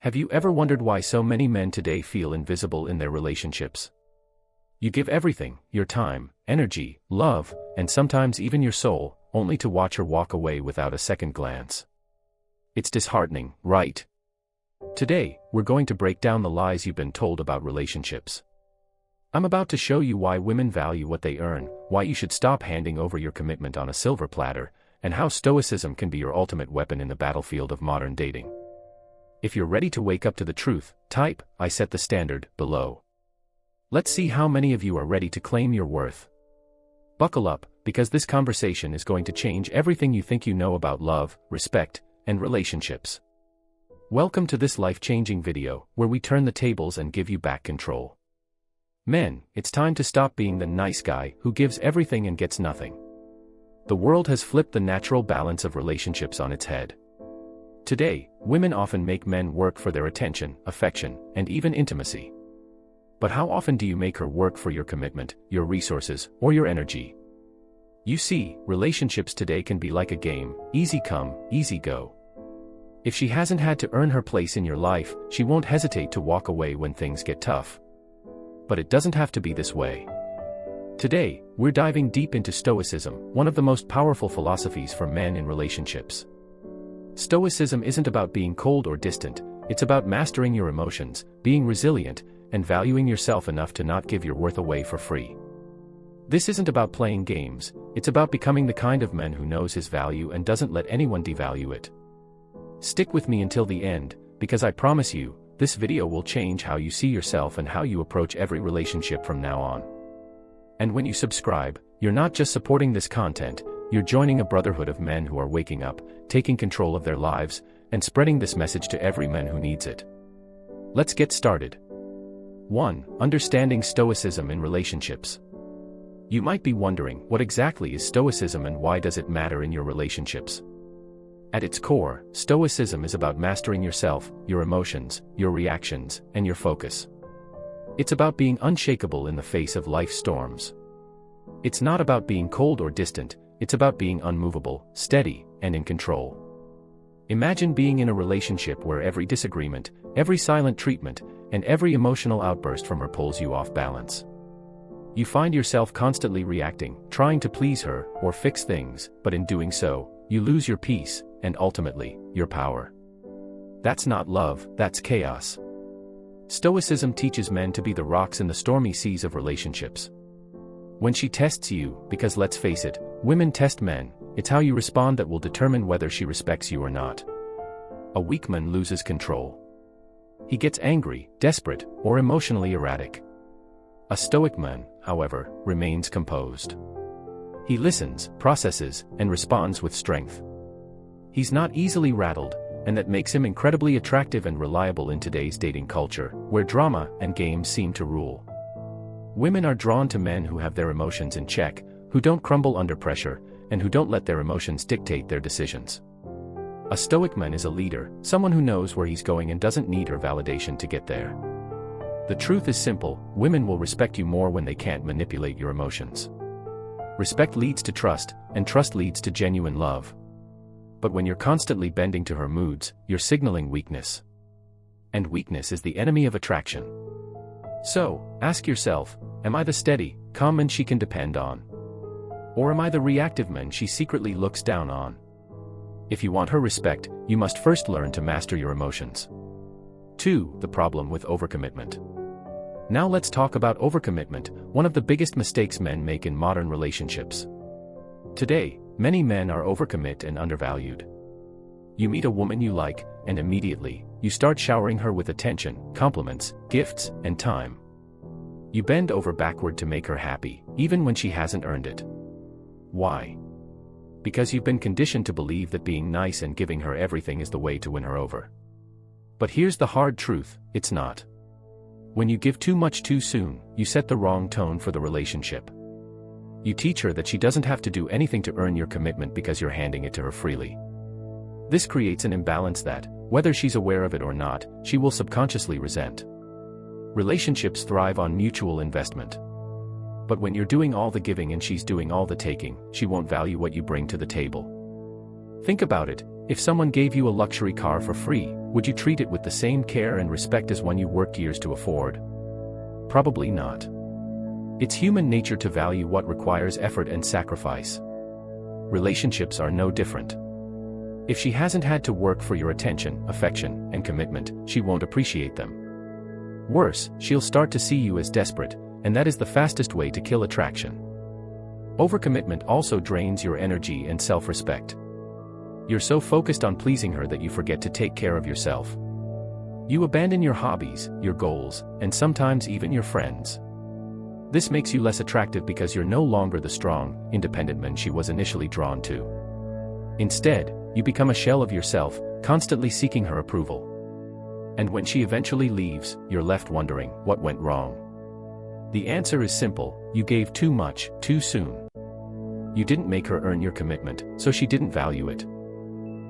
Have you ever wondered why so many men today feel invisible in their relationships? You give everything, your time, energy, love, and sometimes even your soul, only to watch her walk away without a second glance. It's disheartening, right? Today, we're going to break down the lies you've been told about relationships. I'm about to show you why women value what they earn, why you should stop handing over your commitment on a silver platter, and how stoicism can be your ultimate weapon in the battlefield of modern dating. If you're ready to wake up to the truth, type, "I set the standard," below. Let's see how many of you are ready to claim your worth. Buckle up, because this conversation is going to change everything you think you know about love, respect, and relationships. Welcome to this life-changing video, where we turn the tables and give you back control. Men, it's time to stop being the nice guy who gives everything and gets nothing. The world has flipped the natural balance of relationships on its head. Today, women often make men work for their attention, affection, and even intimacy. But how often do you make her work for your commitment, your resources, or your energy? You see, relationships today can be like a game, easy come, easy go. If she hasn't had to earn her place in your life, she won't hesitate to walk away when things get tough. But it doesn't have to be this way. Today, we're diving deep into Stoicism, one of the most powerful philosophies for men in relationships. Stoicism isn't about being cold or distant, it's about mastering your emotions, being resilient, and valuing yourself enough to not give your worth away for free. This isn't about playing games, it's about becoming the kind of man who knows his value and doesn't let anyone devalue it. Stick with me until the end, because I promise you, this video will change how you see yourself and how you approach every relationship from now on. And when you subscribe, you're not just supporting this content, you're joining a brotherhood of men who are waking up, taking control of their lives, and spreading this message to every man who needs it. Let's get started. 1. Understanding Stoicism in relationships. You might be wondering, what exactly is Stoicism and why does it matter in your relationships? At its core, Stoicism is about mastering yourself, your emotions, your reactions, and your focus. It's about being unshakable in the face of life's storms. It's not about being cold or distant, it's about being unmovable, steady, and in control. Imagine being in a relationship where every disagreement, every silent treatment, and every emotional outburst from her pulls you off balance. You find yourself constantly reacting, trying to please her, or fix things, but in doing so, you lose your peace, and ultimately, your power. That's not love, that's chaos. Stoicism teaches men to be the rocks in the stormy seas of relationships. When she tests you, because let's face it, women test men, it's how you respond that will determine whether she respects you or not. A weak man loses control. He gets angry, desperate, or emotionally erratic. A stoic man, however, remains composed. He listens, processes, and responds with strength. He's not easily rattled, and that makes him incredibly attractive and reliable in today's dating culture, where drama and games seem to rule. Women are drawn to men who have their emotions in check, who don't crumble under pressure, and who don't let their emotions dictate their decisions. A stoic man is a leader, someone who knows where he's going and doesn't need her validation to get there. The truth is simple, women will respect you more when they can't manipulate your emotions. Respect leads to trust, and trust leads to genuine love. But when you're constantly bending to her moods, you're signaling weakness. And weakness is the enemy of attraction. So, ask yourself, am I the steady, calm man she can depend on? Or am I the reactive man she secretly looks down on? If you want her respect, you must first learn to master your emotions. 2. The problem with overcommitment. Now let's talk about overcommitment, one of the biggest mistakes men make in modern relationships. Today, many men are overcommit and undervalued. You meet a woman you like, and immediately, you start showering her with attention, compliments, gifts, and time. You bend over backward to make her happy, even when she hasn't earned it. Why? Because you've been conditioned to believe that being nice and giving her everything is the way to win her over. But here's the hard truth, it's not. When you give too much too soon, you set the wrong tone for the relationship. You teach her that she doesn't have to do anything to earn your commitment because you're handing it to her freely. This creates an imbalance that, whether she's aware of it or not, she will subconsciously resent. Relationships thrive on mutual investment. But when you're doing all the giving and she's doing all the taking, she won't value what you bring to the table. Think about it, if someone gave you a luxury car for free, would you treat it with the same care and respect as one you worked years to afford? Probably not. It's human nature to value what requires effort and sacrifice. Relationships are no different. If she hasn't had to work for your attention, affection, and commitment, she won't appreciate them. Worse, she'll start to see you as desperate, and that is the fastest way to kill attraction. Overcommitment also drains your energy and self-respect. You're so focused on pleasing her that you forget to take care of yourself. You abandon your hobbies, your goals, and sometimes even your friends. This makes you less attractive because you're no longer the strong, independent man she was initially drawn to. Instead, you become a shell of yourself, constantly seeking her approval. And when she eventually leaves, you're left wondering what went wrong. The answer is simple: you gave too much, too soon. You didn't make her earn your commitment, so she didn't value it.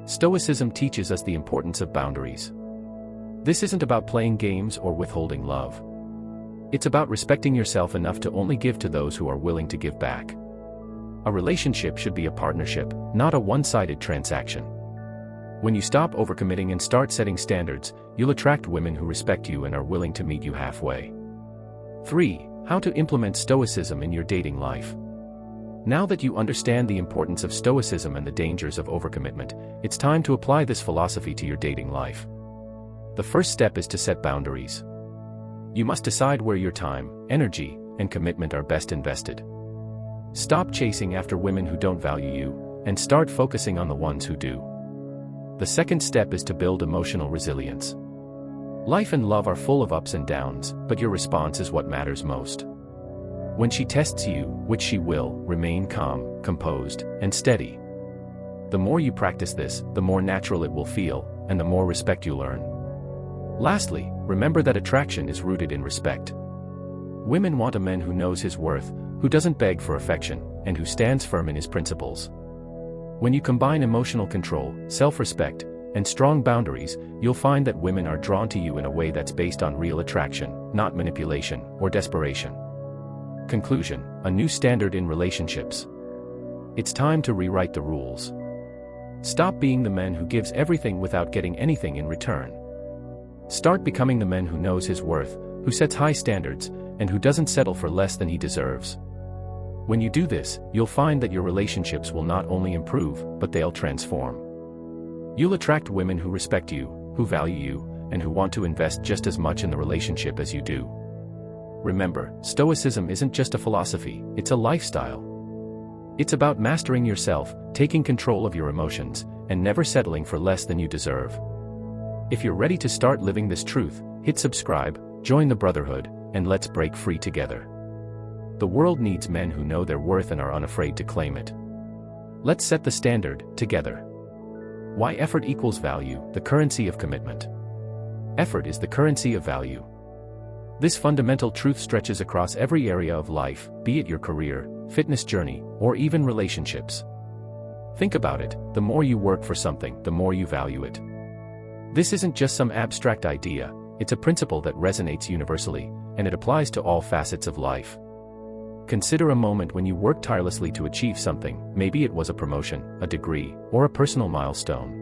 Stoicism teaches us the importance of boundaries. This isn't about playing games or withholding love. It's about respecting yourself enough to only give to those who are willing to give back. A relationship should be a partnership, not a one-sided transaction. When you stop overcommitting and start setting standards, you'll attract women who respect you and are willing to meet you halfway. 3. How to implement Stoicism in your dating life. Now that you understand the importance of Stoicism and the dangers of overcommitment, it's time to apply this philosophy to your dating life. The first step is to set boundaries. You must decide where your time, energy, and commitment are best invested. Stop chasing after women who don't value you, and start focusing on the ones who do. The second step is to build emotional resilience. Life and love are full of ups and downs, but your response is what matters most. When she tests you, which she will, remain calm, composed, and steady. The more you practice this, the more natural it will feel, and the more respect you'll earn. Lastly, remember that attraction is rooted in respect. Women want a man who knows his worth, who doesn't beg for affection, and who stands firm in his principles. When you combine emotional control, self-respect, and strong boundaries, you'll find that women are drawn to you in a way that's based on real attraction, not manipulation or desperation. Conclusion: a new standard in relationships. It's time to rewrite the rules. Stop being the man who gives everything without getting anything in return. Start becoming the man who knows his worth, who sets high standards, and who doesn't settle for less than he deserves. When you do this, you'll find that your relationships will not only improve, but they'll transform. You'll attract women who respect you, who value you, and who want to invest just as much in the relationship as you do. Remember, Stoicism isn't just a philosophy, it's a lifestyle. It's about mastering yourself, taking control of your emotions, and never settling for less than you deserve. If you're ready to start living this truth, hit subscribe, join the brotherhood, and let's break free together. The world needs men who know their worth and are unafraid to claim it. Let's set the standard, together. Why effort equals value, the currency of commitment. Effort is the currency of value. This fundamental truth stretches across every area of life, be it your career, fitness journey, or even relationships. Think about it: the more you work for something, the more you value it. This isn't just some abstract idea, it's a principle that resonates universally, and it applies to all facets of life. Consider a moment when you worked tirelessly to achieve something. Maybe it was a promotion, a degree, or a personal milestone.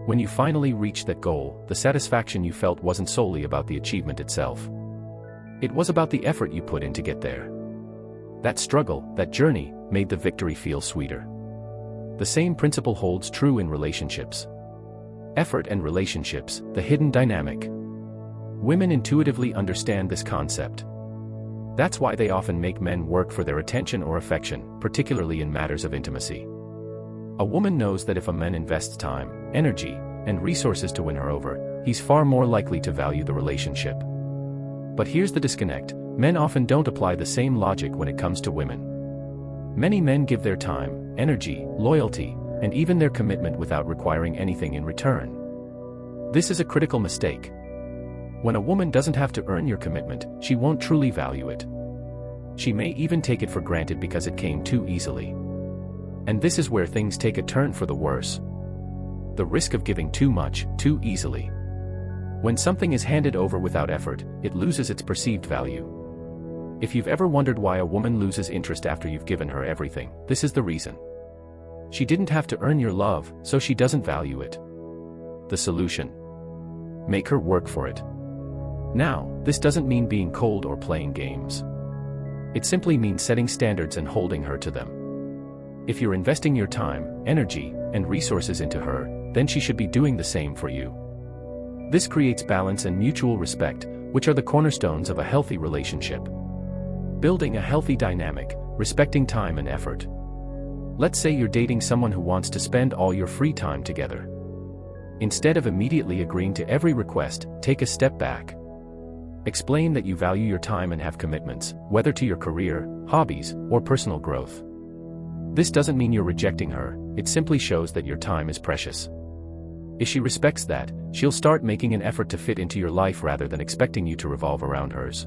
When you finally reached that goal, the satisfaction you felt wasn't solely about the achievement itself. It was about the effort you put in to get there. That struggle, that journey, made the victory feel sweeter. The same principle holds true in relationships. Effort and relationships, the hidden dynamic. Women intuitively understand this concept. That's why they often make men work for their attention or affection, particularly in matters of intimacy. A woman knows that if a man invests time, energy, and resources to win her over, he's far more likely to value the relationship. But here's the disconnect: men often don't apply the same logic when it comes to women. Many men give their time, energy, loyalty, and even their commitment without requiring anything in return. This is a critical mistake. When a woman doesn't have to earn your commitment, she won't truly value it. She may even take it for granted because it came too easily. And this is where things take a turn for the worse. The risk of giving too much, too easily. When something is handed over without effort, it loses its perceived value. If you've ever wondered why a woman loses interest after you've given her everything, this is the reason. She didn't have to earn your love, so she doesn't value it. The solution: Make her work for it. Now, this doesn't mean being cold or playing games. It simply means setting standards and holding her to them. If you're investing your time, energy, and resources into her, then she should be doing the same for you. This creates balance and mutual respect, which are the cornerstones of a healthy relationship. Building a healthy dynamic, respecting time and effort. Let's say you're dating someone who wants to spend all your free time together. Instead of immediately agreeing to every request, take a step back. Explain that you value your time and have commitments, whether to your career, hobbies, or personal growth. This doesn't mean you're rejecting her, it simply shows that your time is precious. If she respects that, she'll start making an effort to fit into your life rather than expecting you to revolve around hers.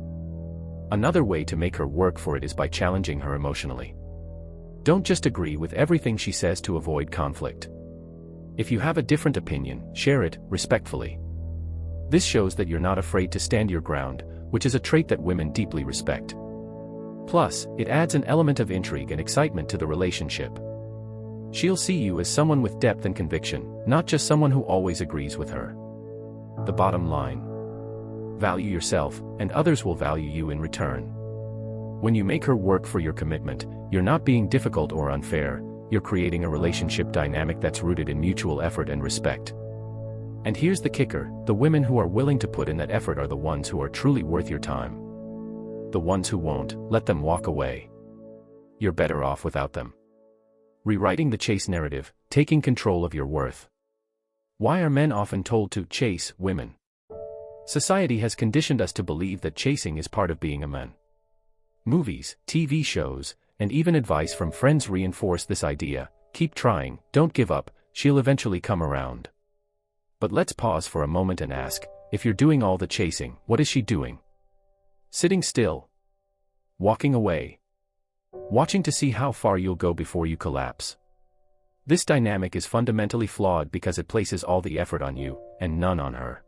Another way to make her work for it is by challenging her emotionally. Don't just agree with everything she says to avoid conflict. If you have a different opinion, share it, respectfully. This shows that you're not afraid to stand your ground, which is a trait that women deeply respect. Plus, it adds an element of intrigue and excitement to the relationship. She'll see you as someone with depth and conviction, not just someone who always agrees with her. The bottom line: value yourself, and others will value you in return. When you make her work for your commitment, you're not being difficult or unfair, you're creating a relationship dynamic that's rooted in mutual effort and respect. And here's the kicker: the women who are willing to put in that effort are the ones who are truly worth your time. The ones who won't, let them walk away. You're better off without them. Rewriting the chase narrative, taking control of your worth. Why are men often told to chase women? Society has conditioned us to believe that chasing is part of being a man. Movies, TV shows, and even advice from friends reinforce this idea: keep trying, don't give up, she'll eventually come around. But let's pause for a moment and ask, if you're doing all the chasing, what is she doing? Sitting still? Walking away? Watching to see how far you'll go before you collapse? This dynamic is fundamentally flawed because it places all the effort on you, and none on her.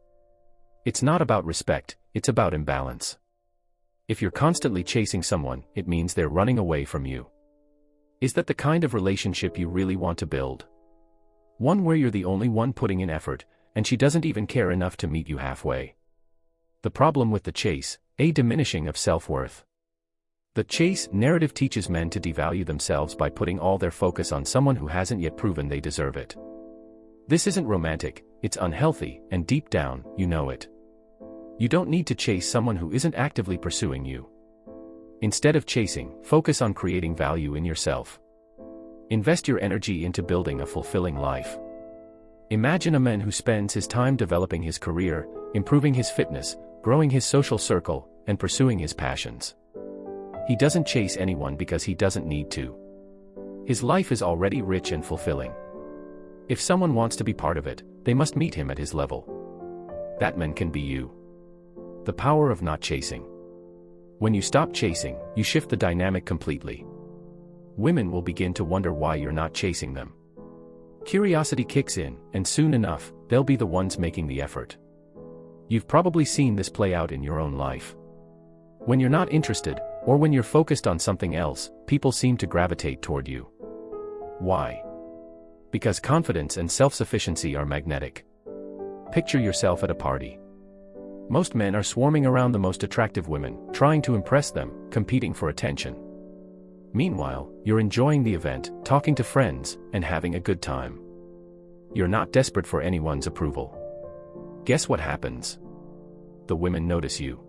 It's not about respect, it's about imbalance. If you're constantly chasing someone, it means they're running away from you. Is that the kind of relationship you really want to build? One where you're the only one putting in effort, and she doesn't even care enough to meet you halfway. The problem with the chase: a diminishing of self-worth. The chase narrative teaches men to devalue themselves by putting all their focus on someone who hasn't yet proven they deserve it. This isn't romantic, it's unhealthy, and deep down, you know it. You don't need to chase someone who isn't actively pursuing you. Instead of chasing, focus on creating value in yourself. Invest your energy into building a fulfilling life. Imagine a man who spends his time developing his career, improving his fitness, growing his social circle, and pursuing his passions. He doesn't chase anyone because he doesn't need to. His life is already rich and fulfilling. If someone wants to be part of it, they must meet him at his level. That man can be you. The power of not chasing. When you stop chasing, you shift the dynamic completely. Women will begin to wonder why you're not chasing them. Curiosity kicks in, and soon enough, they'll be the ones making the effort. You've probably seen this play out in your own life. When you're not interested, or when you're focused on something else, people seem to gravitate toward you. Why? Because confidence and self-sufficiency are magnetic. Picture yourself at a party. Most men are swarming around the most attractive women, trying to impress them, competing for attention. Meanwhile, you're enjoying the event, talking to friends, and having a good time. You're not desperate for anyone's approval. Guess what happens? The women notice you.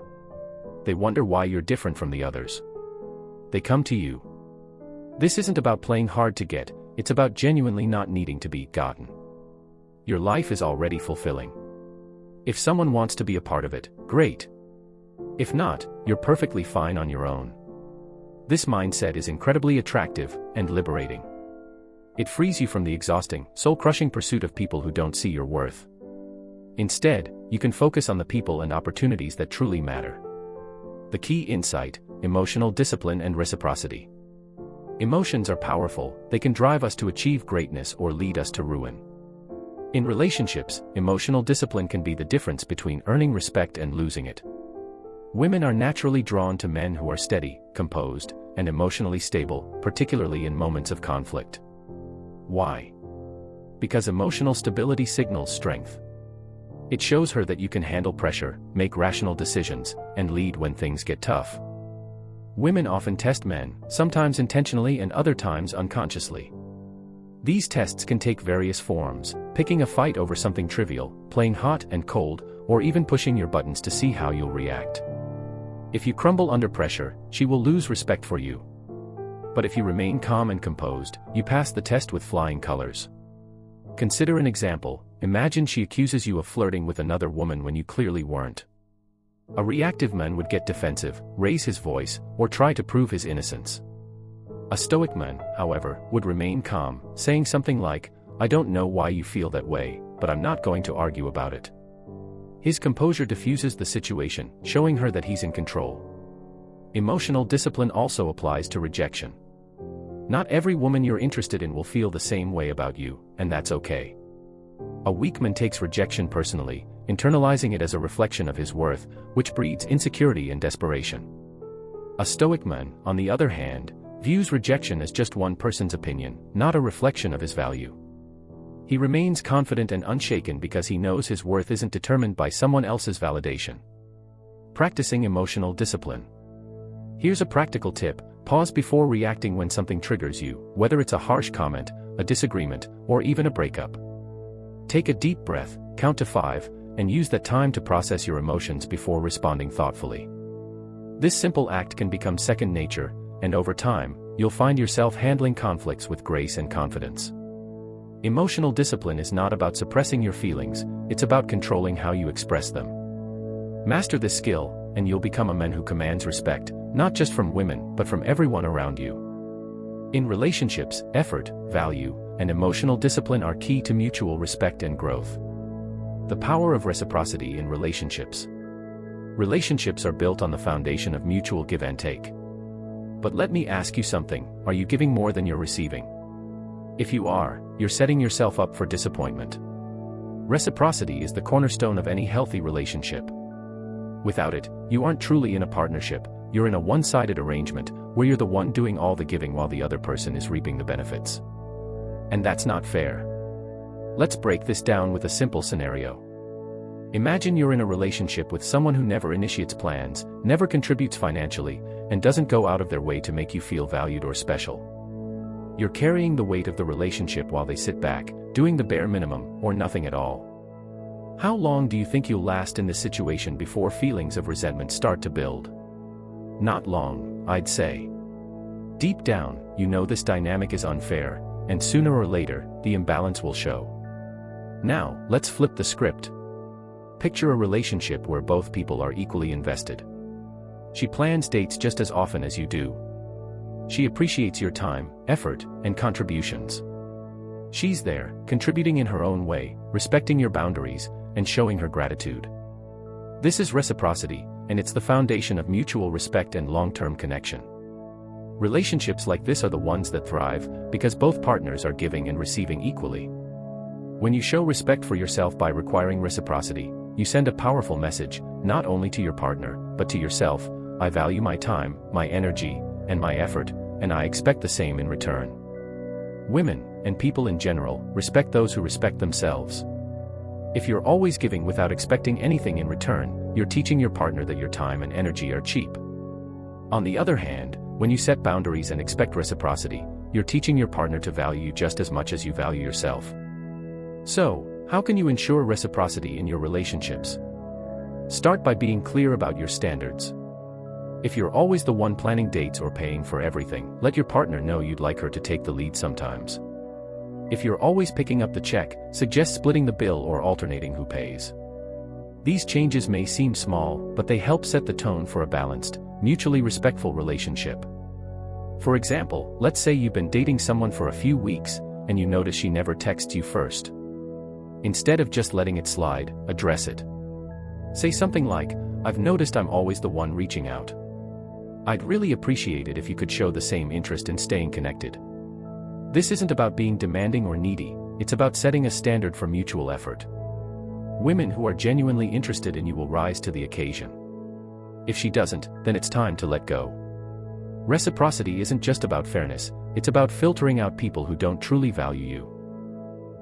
They wonder why you're different from the others. They come to you. This isn't about playing hard to get, it's about genuinely not needing to be gotten. Your life is already fulfilling. If someone wants to be a part of it, great. If not, you're perfectly fine on your own. This mindset is incredibly attractive and liberating. It frees you from the exhausting, soul-crushing pursuit of people who don't see your worth. Instead, you can focus on the people and opportunities that truly matter. The key insight: emotional discipline and reciprocity. Emotions are powerful, they can drive us to achieve greatness or lead us to ruin. In relationships, emotional discipline can be the difference between earning respect and losing it. Women are naturally drawn to men who are steady, composed, and emotionally stable, particularly in moments of conflict. Why? Because emotional stability signals strength. It shows her that you can handle pressure, make rational decisions, and lead when things get tough. Women often test men, sometimes intentionally and other times unconsciously. These tests can take various forms, picking a fight over something trivial, playing hot and cold, or even pushing your buttons to see how you'll react. If you crumble under pressure, she will lose respect for you. But if you remain calm and composed, you pass the test with flying colors. Consider an example. Imagine she accuses you of flirting with another woman when you clearly weren't. A reactive man would get defensive, raise his voice, or try to prove his innocence. A stoic man, however, would remain calm, saying something like, "I don't know why you feel that way, but I'm not going to argue about it." His composure diffuses the situation, showing her that he's in control. Emotional discipline also applies to rejection. Not every woman you're interested in will feel the same way about you, and that's okay. A weak man takes rejection personally, internalizing it as a reflection of his worth, which breeds insecurity and desperation. A stoic man, on the other hand, views rejection as just one person's opinion, not a reflection of his value. He remains confident and unshaken because he knows his worth isn't determined by someone else's validation. Practicing emotional discipline. Here's a practical tip: pause before reacting when something triggers you, whether it's a harsh comment, a disagreement, or even a breakup. Take a deep breath, count to 5, and use that time to process your emotions before responding thoughtfully. This simple act can become second nature, and over time, you'll find yourself handling conflicts with grace and confidence. Emotional discipline is not about suppressing your feelings, it's about controlling how you express them. Master this skill, and you'll become a man who commands respect, not just from women, but from everyone around you. In relationships, effort, value, and emotional discipline are key to mutual respect and growth. The power of reciprocity in relationships. Relationships are built on the foundation of mutual give and take. But let me ask you something: are you giving more than you're receiving? If you are, you're setting yourself up for disappointment. Reciprocity is the cornerstone of any healthy relationship. Without it, you aren't truly in a partnership, you're in a one-sided arrangement, where you're the one doing all the giving while the other person is reaping the benefits. And that's not fair. Let's break this down with a simple scenario. Imagine you're in a relationship with someone who never initiates plans, never contributes financially, and doesn't go out of their way to make you feel valued or special. You're carrying the weight of the relationship while they sit back, doing the bare minimum, or nothing at all. How long do you think you'll last in this situation before feelings of resentment start to build? Not long, I'd say. Deep down, you know this dynamic is unfair, and sooner or later, the imbalance will show. Now, let's flip the script. Picture a relationship where both people are equally invested. She plans dates just as often as you do. She appreciates your time, effort, and contributions. She's there, contributing in her own way, respecting your boundaries, and showing her gratitude. This is reciprocity, and it's the foundation of mutual respect and long-term connection. Relationships like this are the ones that thrive, because both partners are giving and receiving equally. When you show respect for yourself by requiring reciprocity, you send a powerful message, not only to your partner, but to yourself: I value my time, my energy, and my effort, and I expect the same in return. Women, and people in general, respect those who respect themselves. If you're always giving without expecting anything in return, you're teaching your partner that your time and energy are cheap. On the other hand, when you set boundaries and expect reciprocity, you're teaching your partner to value you just as much as you value yourself. So, how can you ensure reciprocity in your relationships? Start by being clear about your standards. If you're always the one planning dates or paying for everything, let your partner know you'd like her to take the lead sometimes. If you're always picking up the check, suggest splitting the bill or alternating who pays. These changes may seem small, but they help set the tone for a balanced, mutually respectful relationship. For example, let's say you've been dating someone for a few weeks, and you notice she never texts you first. Instead of just letting it slide, address it. Say something like, "I've noticed I'm always the one reaching out. I'd really appreciate it if you could show the same interest in staying connected." This isn't about being demanding or needy, it's about setting a standard for mutual effort. Women who are genuinely interested in you will rise to the occasion. If she doesn't, then it's time to let go. Reciprocity isn't just about fairness, it's about filtering out people who don't truly value you.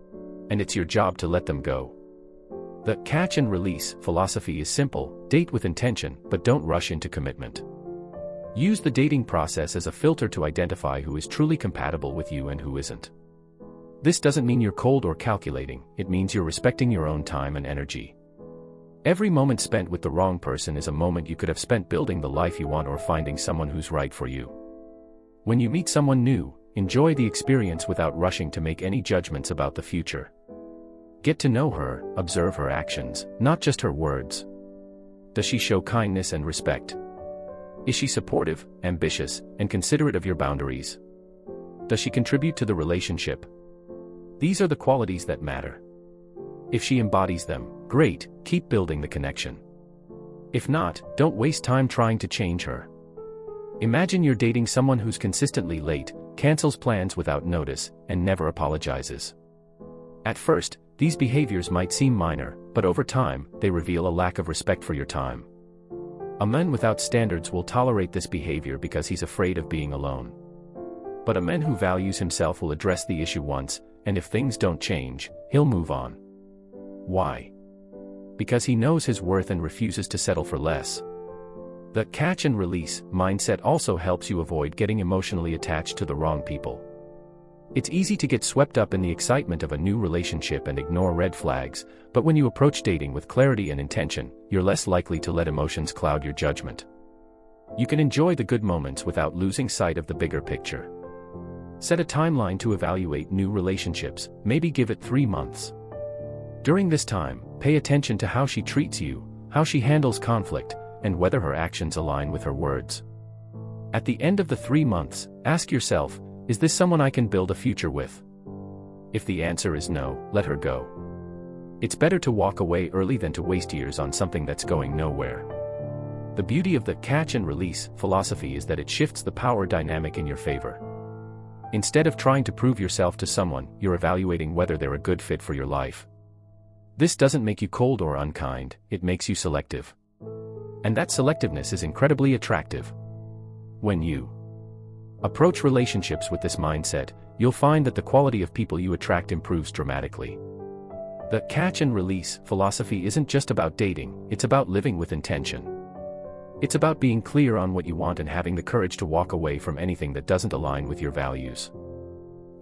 and it's your job to let them go. The catch and release philosophy is simple: date with intention, but don't rush into commitment. Use the dating process as a filter to identify who is truly compatible with you and who isn't. This doesn't mean you're cold or calculating, it means you're respecting your own time and energy. Every moment spent with the wrong person is a moment you could have spent building the life you want or finding someone who's right for you. When you meet someone new, enjoy the experience without rushing to make any judgments about the future. Get to know her, observe her actions, not just her words. Does she show kindness and respect? Is she supportive, ambitious, and considerate of your boundaries? Does she contribute to the relationship? These are the qualities that matter. If she embodies them, great, keep building the connection. If not, don't waste time trying to change her. Imagine you're dating someone who's consistently late, cancels plans without notice, and never apologizes. At first, these behaviors might seem minor, but over time, they reveal a lack of respect for your time. A man without standards will tolerate this behavior because he's afraid of being alone. But a man who values himself will address the issue once, and if things don't change, he'll move on. Why? Because he knows his worth and refuses to settle for less. The catch and release mindset also helps you avoid getting emotionally attached to the wrong people. It's easy to get swept up in the excitement of a new relationship and ignore red flags, but when you approach dating with clarity and intention, you're less likely to let emotions cloud your judgment. You can enjoy the good moments without losing sight of the bigger picture. Set a timeline to evaluate new relationships, maybe give it 3 months. During this time, pay attention to how she treats you, how she handles conflict, and whether her actions align with her words. At the end of the 3 months, ask yourself, is this someone I can build a future with? If the answer is no, let her go. It's better to walk away early than to waste years on something that's going nowhere. The beauty of the catch and release philosophy is that it shifts the power dynamic in your favor. Instead of trying to prove yourself to someone, you're evaluating whether they're a good fit for your life. This doesn't make you cold or unkind, it makes you selective. And that selectiveness is incredibly attractive. When you approach relationships with this mindset, you'll find that the quality of people you attract improves dramatically. The catch and release philosophy isn't just about dating, it's about living with intention. It's about being clear on what you want and having the courage to walk away from anything that doesn't align with your values.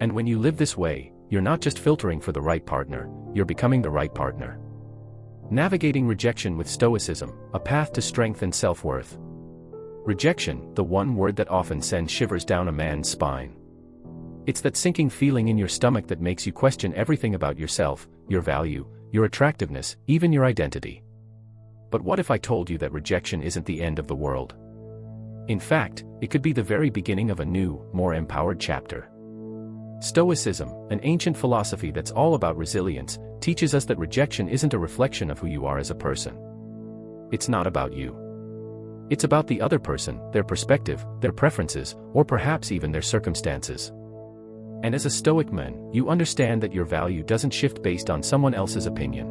And when you live this way, you're not just filtering for the right partner, you're becoming the right partner. Navigating rejection with stoicism, a path to strength and self-worth. Rejection, the one word that often sends shivers down a man's spine. It's that sinking feeling in your stomach that makes you question everything about yourself, your value, your attractiveness, even your identity. But what if I told you that rejection isn't the end of the world? In fact, it could be the very beginning of a new, more empowered chapter. Stoicism, an ancient philosophy that's all about resilience, teaches us that rejection isn't a reflection of who you are as a person. It's not about you. It's about the other person, their perspective, their preferences, or perhaps even their circumstances. And as a Stoic man, you understand that your value doesn't shift based on someone else's opinion.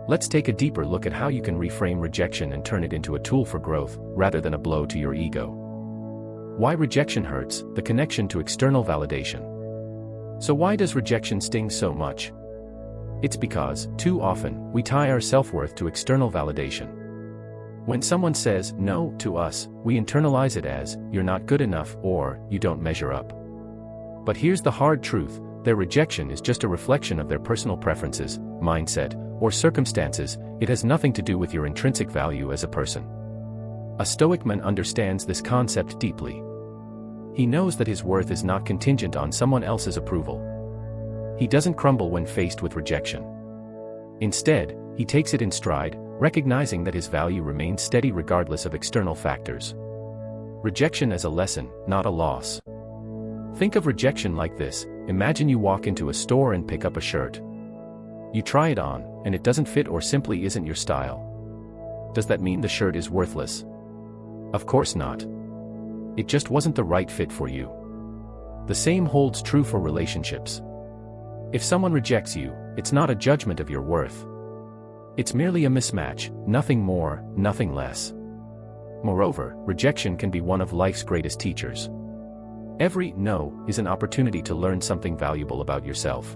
Let's take a deeper look at how you can reframe rejection and turn it into a tool for growth, rather than a blow to your ego. Why rejection hurts, the connection to external validation. So why does rejection sting so much? It's because, too often, we tie our self-worth to external validation. When someone says no to us, we internalize it as, you're not good enough, or, you don't measure up. But here's the hard truth, their rejection is just a reflection of their personal preferences, mindset, or circumstances, it has nothing to do with your intrinsic value as a person. A Stoic man understands this concept deeply. He knows that his worth is not contingent on someone else's approval. He doesn't crumble when faced with rejection. Instead, he takes it in stride, recognizing that his value remains steady regardless of external factors. Rejection as a lesson, not a loss. Think of rejection like this: imagine you walk into a store and pick up a shirt. You try it on, and it doesn't fit or simply isn't your style. Does that mean the shirt is worthless? Of course not. It just wasn't the right fit for you. The same holds true for relationships. If someone rejects you, it's not a judgment of your worth. It's merely a mismatch, nothing more, nothing less. Moreover, rejection can be one of life's greatest teachers. Every no is an opportunity to learn something valuable about yourself.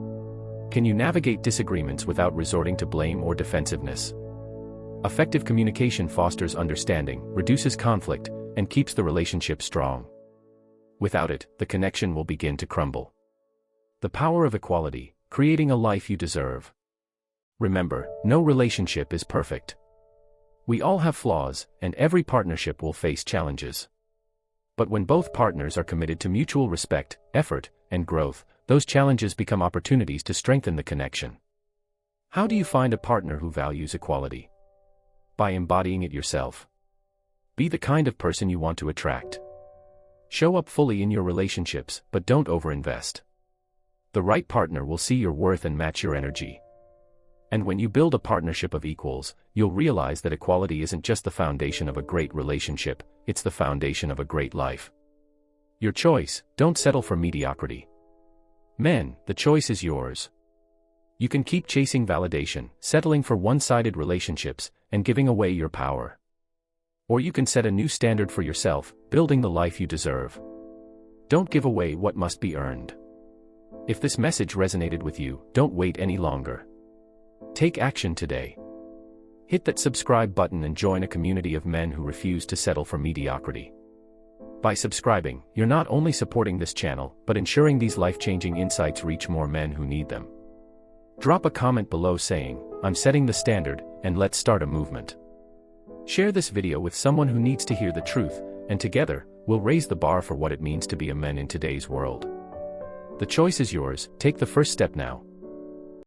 Can you navigate disagreements without resorting to blame or defensiveness? Effective communication fosters understanding, reduces conflict, and keeps the relationship strong. Without it, the connection will begin to crumble. The power of equality, creating a life you deserve. Remember, no relationship is perfect. We all have flaws, and every partnership will face challenges. But when both partners are committed to mutual respect, effort, and growth, those challenges become opportunities to strengthen the connection. How do you find a partner who values equality? By embodying it yourself. Be the kind of person you want to attract. Show up fully in your relationships, but don't overinvest. The right partner will see your worth and match your energy. And when you build a partnership of equals, you'll realize that equality isn't just the foundation of a great relationship, it's the foundation of a great life. Your choice, don't settle for mediocrity. Men, the choice is yours. You can keep chasing validation, settling for one-sided relationships, and giving away your power. Or you can set a new standard for yourself, building the life you deserve. Don't give away what must be earned. If this message resonated with you, don't wait any longer. Take action today. Hit that subscribe button and join a community of men who refuse to settle for mediocrity. By subscribing, you're not only supporting this channel, but ensuring these life-changing insights reach more men who need them. Drop a comment below saying, "I'm setting the standard, and let's start a movement." Share this video with someone who needs to hear the truth, and together, we'll raise the bar for what it means to be a man in today's world. The choice is yours, take the first step now.